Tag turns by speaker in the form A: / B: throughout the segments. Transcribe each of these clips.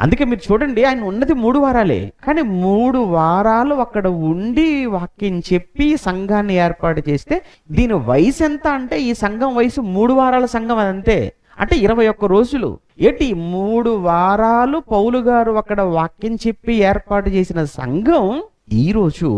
A: అందుకే మీరు చూడండి, ఆయన ఉన్నది 3 వారాలే, కానీ 3 వారాలు అక్కడ ఉండి వాక్యం చెప్పి సంఘాన్ని ఏర్పాటు చేస్తే దీని వయసు ఎంత అంటే, ఈ సంఘం వయసు 3 వారాల సంఘం అంతే. అంటే 21 రోజులు. ఏంటి 3 వారాలు పౌలు గారు అక్కడ వాక్యం చెప్పి ఏర్పాటు చేసిన సంఘం ఈరోజు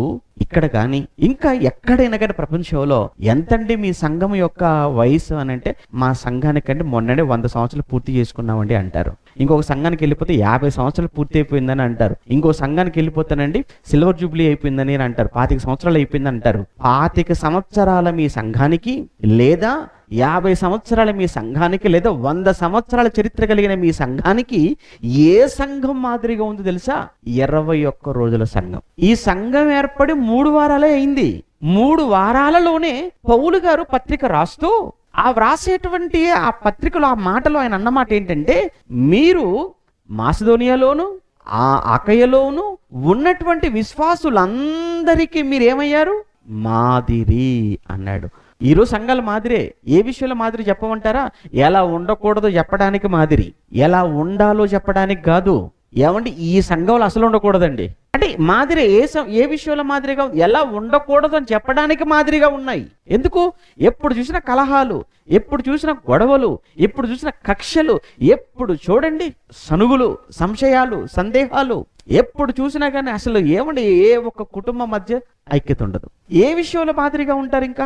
A: ఇక్కడ కానీ ఇంకా ఎక్కడైనా కానీ ప్రపంచంలో ఎంతండి మీ సంఘం యొక్క వయసు అని అంటే, మా సంఘానికంటే మొన్ననే 100 సంవత్సరాలు పూర్తి చేసుకున్నామండి అంటారు. ఇంకొక సంఘానికి వెళ్ళిపోతే 50 సంవత్సరాలు పూర్తి అయిపోయిందని అంటారు. ఇంకో సంఘానికి వెళ్ళిపోతానండి సిల్వర్ జూబ్లీ అయిపోయిందని అంటారు. 25 సంవత్సరాలు అయిపోయింది అంటారు. 25 సంవత్సరాల మీ సంఘానికి, లేదా 50 సంవత్సరాల మీ సంఘానికి, లేదా 100 సంవత్సరాల చరిత్ర కలిగిన మీ సంఘానికి ఏ సంఘం మాదిరిగా ఉందో తెలుసా? 21 రోజుల సంఘం. ఈ సంఘం ఏర్పడి 3 వారాలే అయింది. 3 వారాలలోనే పౌలు గారు పత్రిక రాస్తూ ఆ వ్రాసేటువంటి ఆ పత్రికలో ఆ మాటలో ఆయన అన్నమాట ఏంటంటే, మీరు మాసిదోనియాలోను అకయలోను ఉన్నటువంటి విశ్వాసులందరికీ మీరేమయ్యారు? మాదిరి అన్నాడు. ఈరోజు సంఘాల మాదిరే. ఏ విషయంలో మాదిరి చెప్పమంటారా? ఎలా ఉండకూడదో చెప్పడానికి మాదిరి, ఎలా ఉండాలో చెప్పడానికి కాదు. ఏమండి, ఈ సంఘంలో అసలు ఉండకూడదండి అంటే మాదిరి ఏ విషయంలో మాదిరిగా, ఎలా ఉండకూడదు అని చెప్పడానికి మాదిరిగా ఉన్నాయి. ఎందుకు? ఎప్పుడు చూసిన కలహాలు, ఎప్పుడు చూసిన గొడవలు, ఎప్పుడు చూసిన కక్షలు, ఎప్పుడు చూడండి సనుగులు, సంశయాలు, సందేహాలు, ఎప్పుడు చూసినా కానీ అసలు ఏమండి ఏ ఒక్క కుటుంబం మధ్య ఐక్యత ఉండదు. ఏ విషయంలో మాదిరిగా ఉంటారు ఇంకా?